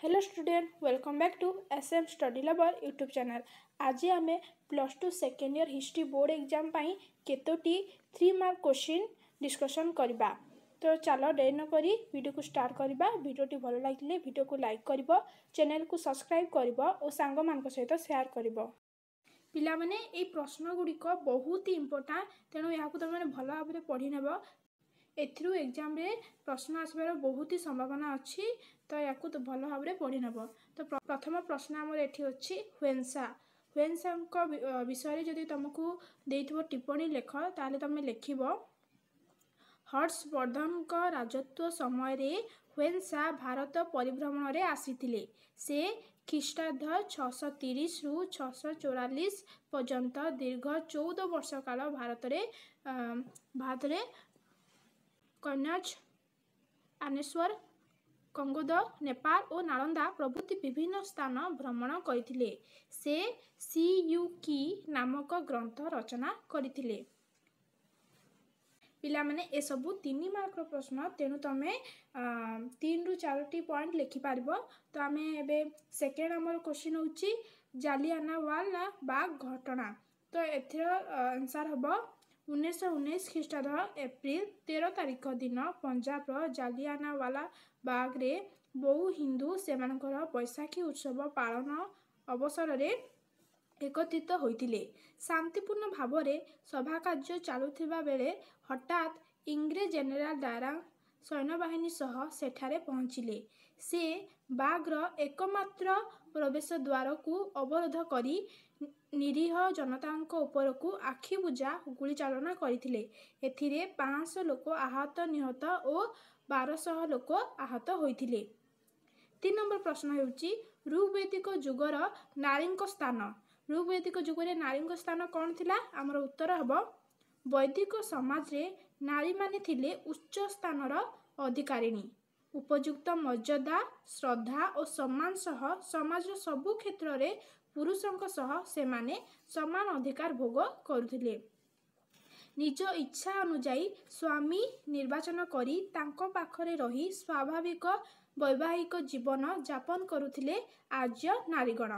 Hello student, welcome back to SM study lover YouTube channel. आज आम +2 second year history board exam पाई केतोटी 3 mark question discussion करबा। तो चलो देर न करी वीडियो को स्टार्ट करबा। वीडियोटी भल लगे वीडियो को लाइक कर, चैनल को सब्सक्राइब कर और सांग मान सहित शेयर कर। पिला माने ए प्रश्न गुड़िक बहुत ही इंपोर्टेंट, तेणु यहाँ तुम भल भाव पढ़ी नेब। एथिरू एग्जाम रे प्रश्न आसबार बहुत ही संभावना अच्छी, तो या तो भल भाव पढ़ी नेब। तो प्रथम प्रश्न आमर एठी अछि हुएनसा। हुएनसा विषय जदि तुमको देइथिबो टिप्पणी लेख ताले तुम लिखिबो हर्षवर्धन का राजत्व समय रे हुएनसा भारत परिभ्रमण रे आसीथिले। से ख्रीष्टाब्द 630 रु 644 पर्यंत दीर्घ 14 वर्ष काल भारत रे कन्याज, आनेश्वर, कंगोद, नेपाल और नालंदा प्रभृति विभिन्न स्थान भ्रमण करथिले। से सीयूकी नामक ग्रंथ रचना करथिले। पिला माने ए सबु 3 मार्क प्रश्न, तेणु तुमे 3 रु 4 पॉइंट लिखि पारिबो। तो आमे एबे सेकेंड हमर क्वेश्चन होची जालियानवाला बाग घटना। तो एथिर आंसर हबो 1919 ख्रीष्टाब्द एप्रिल 13 तारिख दिन पंजाब जालियानवाला बाग रे बहु हिंदू सेमानकर बैशाखी उत्सव पालन अवसर रे एकत्रित होइतिले। शांतिपूर्ण भाव रे सभा कार्य चालुथिबा बेले हठात इंग्रेज जनरल डायरा सैन्यबाहिनी सह सेठारे पहुंचिले। से बाग्र एकमात्र प्रवेश द्वार को अवरोध करी निरीह जनतांको उपरकू आखि बुझा गुली चालना करथिले। एथिरे 500 लोक आहत निहत और 1200 लोक आहत होइथिले। 3 नंबर प्रश्न हेउची ऋग्वैदिक जुगर नारींक स्थान। ऋग्वैदिक जुगरे नारींक स्थान कौन थिला? आमर उत्तर हबो वैदिक समाज रे नारी माने थिले उच्च स्थानर अधिकारिणी। उपयुक्त मर्यादा, श्रद्धा और सम्मान सह समाज सबु क्षेत्र रे पुरुषों सह सेमाने समान अधिकार भोग करुथिले। निज इच्छा अनुजाई स्वामी निर्वाचन करी तांको पाखरे रही स्वाभाविक वैवाहिक जीवन यापन करुथिले आर्य नारीगण।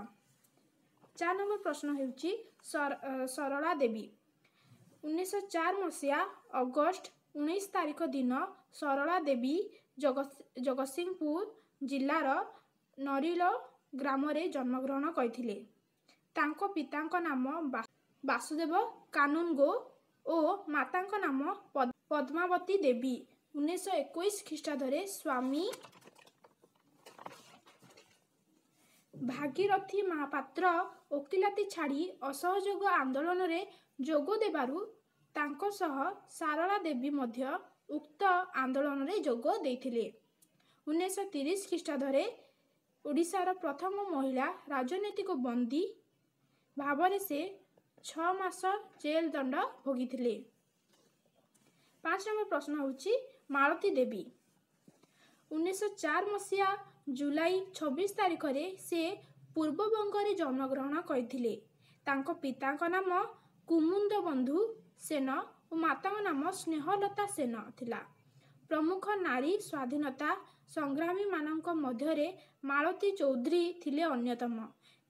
4 नंबर प्रश्न हेउची सरला देवी। 1904 मसीहा अगस्ट 19 तारिख दिन सरला देवी जगतसिंहपुर जिलार नरील ग्राम रे जन्मग्रहण करथिले। तांको पितांको नाम वासुदेव कानुनगो और मातांको नाम पद्मावती देवी। 1921 ख्रीष्टाब्द रे स्वामी भागीरथी महापात्र ओकिलाती छाड़ी असहयोग आंदोलन रे जोग देबारु तांको सह सारला देवी मध्य उक्त आंदोलन रे जोग देथिले। 1930 ख्रीष्टाब्द रे ओडिशार प्रथम महिला राजनीतिक बंदी भावरे से 6 मास जेल दंड भोगिथिले। 5 नंबर प्रश्न होची मालती देवी। 1904 मसीहा जुलाई 26 तारिख रे से पूर्वबंग रे जन्मग्रहण करथिले। तांको पितांको नाम कुमुंद बंधु सेन और मातांको नाम स्नेहलता सेन थिला। प्रमुख नारी स्वाधीनता संग्रामी मानक मध्यरे मालती चौधरी थिले अन्यतम।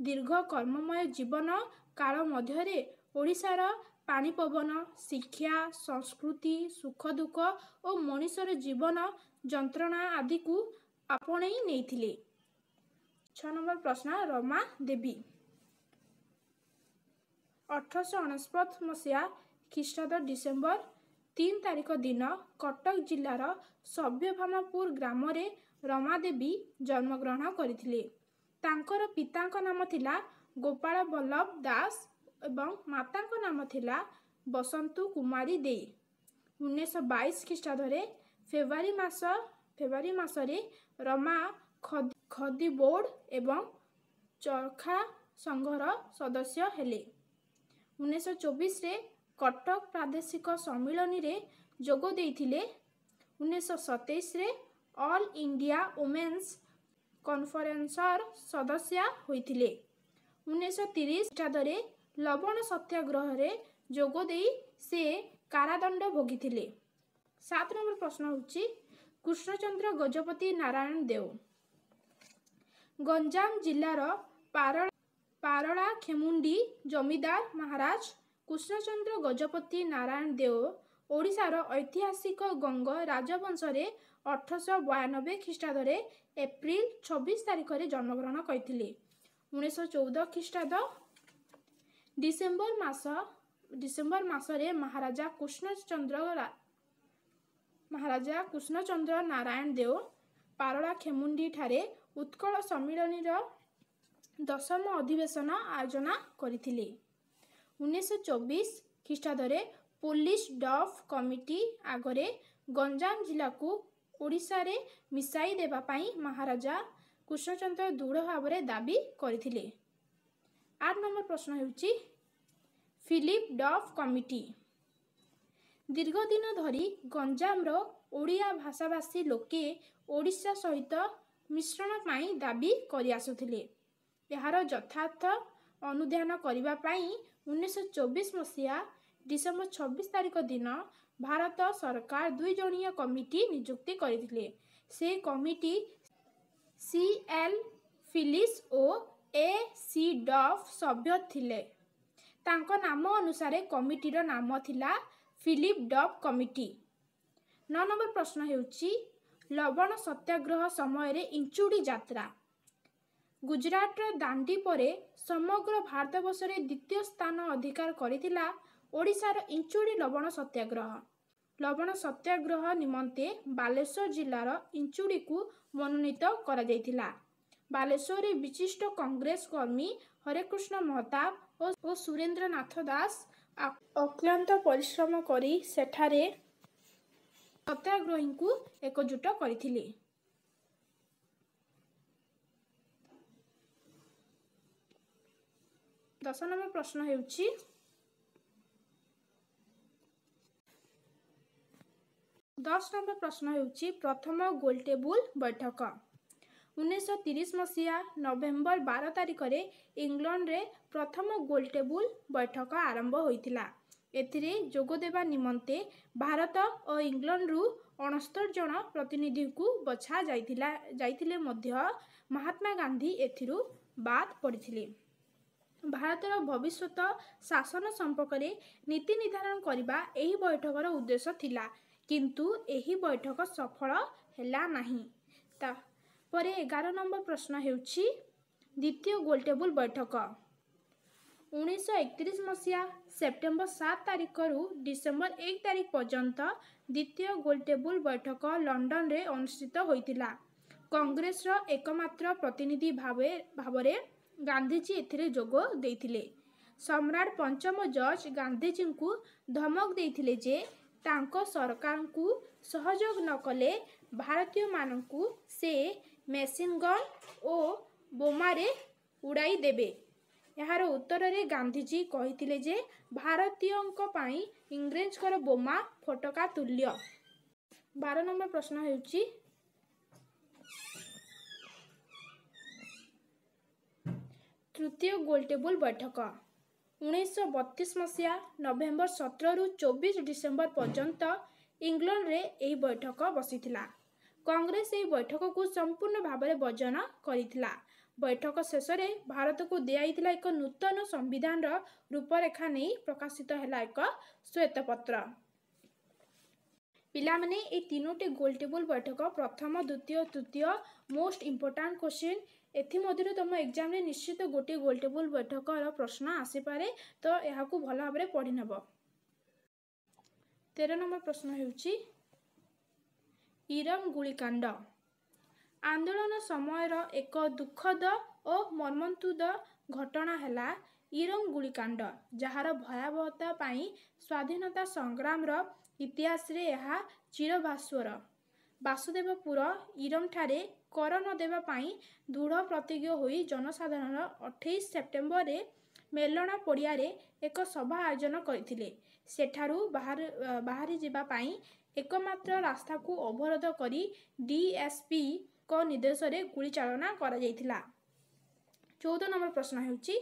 दीर्घ कर्ममय जीवन काल मध्यरे ओडिशार पानी पवन, शिक्षा, संस्कृति, सुख दुख और मनुष्यर जीवन जंत्रणा आदि को आपणई नेइथिले। 6 नंबर प्रश्न रमा देवी। 1849 मसीहा ख्रीष्टाब्द डिसेम्बर 3 तारिख दिन कटक जिलार सभ्यभामपुर ग्राम रे रमा देवी जन्मग्रहण करथिले। तांकर पितांको नाम थिला गोपाल बल्लभ दास एवं मातांको नाम थिला बसंतु कुमारी दे। 1922 ख्रीष्टाब्द रे फेब्रुआरी मास रे रमा खदी बोर्ड एवं चरखा संघर सदस्य हेले। 1924 रे कटक प्रादेशिक सम्मिलनी रे जोग देइथिले। 1927 रे ऑल इंडिया वुमेन्स कॉन्फ्रेंसर सदस्य होइथिले। 1930 ख्रीष्टाब्द रे लवण सत्याग्रह रे जोग देई से कारादंड भोगिथिले। 7 नंबर प्रश्न होची कृष्णचंद्र गजपति नारायण देव। गंजाम जिल्लार पारला खेमुंडी जमीदार महाराज कृष्णचंद्र गजपति नारायण देव ओडिशार ऐतिहासिक गंग राजवंशरे 1892 ख्रीष्टाब्द एप्रिल 26 तारिख रे जन्मग्रहण करथिले। 1914 ख्रीष्टाब्द डिसेम्बर मासरे महाराजा कृष्णचंद्र नारायण देव पारला खेमुंडी ठारे उत्कल सम्मिलनीर 10म अधिवेशन आयोजन करथिले। 1924 ख्रीष्टाब्द पुलिस डफ कमिटी आगरे गंजाम जिला को ओडिशा रे मिसाई देबा पाई महाराजा कृष्णचंद्र दृढ़ भाव दाबी करथिले। 8 नंबर प्रश्न हेउची फिलिप डफ कमिटी दीर्घ दिन धरी गंजाम ओडिया भाषाभाषी लोके ओडिशा सहित मिश्रण पाई दाबी करि आसुथिले। यार यथार्थ अनुध्यान करिबा पाई 1924 मसीहा डिसेम्बर 26 तारिख दिन भारत सरकार 2 जणिया कमिटी नियुक्ति करथिले। से कमिटी CL फिलिस और AC डफ सभ्य थिले। तांको नाम अनुसार कमिटीर नाम थिला फिलिप डफ कमिटी। 9 नंबर प्रश्न हेउची लवण सत्याग्रह समय रे इंचुडी यात्रा गुजरात दांडी परे समग्र भारतवर्ष रे द्वितीय स्थान अधिकार करिथिला ओडिशार इंचुडी लवण सत्याग्रह निमंते बालेश्वर जिल्लार इंचुडी को मनोनीत करा जायथिला। बालेश्वर रे विशिष्ट कांग्रेस कर्मी हरेकृष्ण महताब और सुरेंद्र नाथ दास अक्लांत परिश्रम करी सेठारे सत्याग्रही को एकजुट करथिले। 10 नंबर प्रश्न हेउची 10 नंबर प्रश्न हेउची प्रथम गोलटेबुल बैठक 1930 मसीहा नवेम्बर 12 तारिख रे इंग्लैंड रे प्रथम गोलटेबुल बैठक आरंभ होइतिला। एथिरे जोग देबा निमंते भारत और इंग्लैंड रु 69 जन प्रतिनिधि को बछा जाइथिले मध्य महात्मा गांधी एथिरु बाद पड़िथिले। भारतर भविष्यत शासन संपर्क में नीति निर्धारण करने एही बैठकर उद्देश्य थिला, किंतु एही बैठक सफल हैला नहीं। तापरे 11 नंबर प्रश्न हेउची द्वितीय गोलटेबुल बैठक 1931 मसीहा सेप्टेम्बर 7 तारिख रु डिसेम्बर 1 तारिख पर्यंत द्वितीय गोलटेबुल बैठक लंडन रे अनुष्ठित होइतिला। कांग्रेस रो एकमात्र प्रतिनिधि भावरे गांधीजी एथिरे जोग देइथिले। सम्राट पंचम जॉर्ज गांधीजी को धमक देइथिले जे तांको सरकार को सहयोग न कले भारतीय मानकू से मेसिन गन और बोमारे उड़ाई देबे। यार उत्तर रे गांधीजी कहिथिले जे भारतीयों पाई इंग्रेजकर बोमा फटका तुल्य। 12 नंबर प्रश्न हेउची तृतीय गोलटेबुल बैठक 1932 मसीहा नवेम्बर 17 रु 24 डिसेम्बर पर्यंत इंग्लैंड रे एही बैठक बसिथिला। कांग्रेस एही बैठक को संपूर्ण भाव में वर्जन करिथिला। बैठक शेष में भारत को दियाइथिला एक नूतन संविधान रूपरेखा नहीं प्रकाशित हैला एक श्वेतपत्र। पिला माने ए तीनोटी गोलटेबुल बैठक प्रथम द्वितीय तृतीय मोस्ट इंपोर्टेंट क्वेश्चन एथि मध्यरु तुम एग्जाम रे निश्चित गोटे गोलटेबुल बैठक प्रश्न आसी पारे, तो यह को भल भाव में पढ़ी नब। 13 नंबर प्रश्न हेउची इरम गुलिकांड आंदोलन समय एक दुखद और मर्मन्तुद घटना हैला इरम गुलिकांड, जार भयावहता पाई स्वाधीनता संग्राम रो इतिहास रे यह चिरभास्वर। वासुदेवपुर इरम ठारे कर न देवा पाई दृढ़ प्रतिज्ञ होई जनसाधारण 28 सेप्टेम्बर रे मेलना पड़िया रे एक सभा आयोजन करथिले। सेठारु बाहरी जिबा पाई एकमात्र रास्ता को अवरोध करी DSP को निर्देश रे गुली चालना करा जायथिला। 14 नंबर प्रश्न हेउची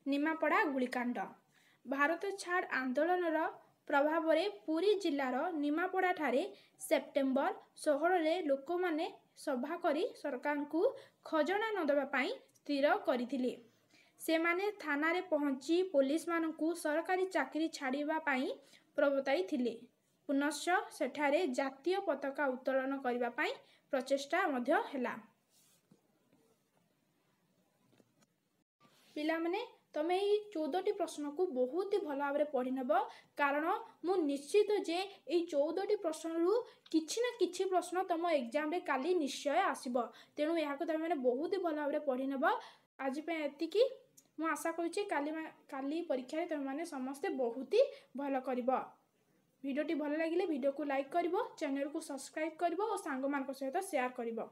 निमापड़ा गुलिकांड भारत छाड़ आंदोलन प्रभाव पुरी जिलार निमापड़ा ठारे सेप्टेम्बर 16 लोक माने सभा करी सरकार को खजना न देवा पाई स्थिर करथिले। से माने थाना रे पहुंची पुलिस मानकू सरकारी चाकरी छाड़िबा पाई प्रबताई थिले। पुनश्च सेठारे जातीय पताका उत्तोलन करबा पाई प्रचेष्टा मध्य हैला। पिला माने तमे ये 14टी प्रश्न को बहुत ही भल भाव पढ़ी नेब, कारण मु निश्चित जे ये 14टी प्रश्न रु किछि ना किछि प्रश्न तुम एग्जाम रे काली निश्चय आसीबो। तेणु यहाँ को तमे बहुत ही भल भाव पढ़ी नेब। आज पे एतिकी मु आशा करूची काली परीक्षा रे तमे माने समस्ते बहुत ही भल करिवो। वीडियोटी भल लागिले वीडियो को लाइक करिवो, चैनल को सब्सक्राइब करिवो और सांग मान सहित शेयर करिवो।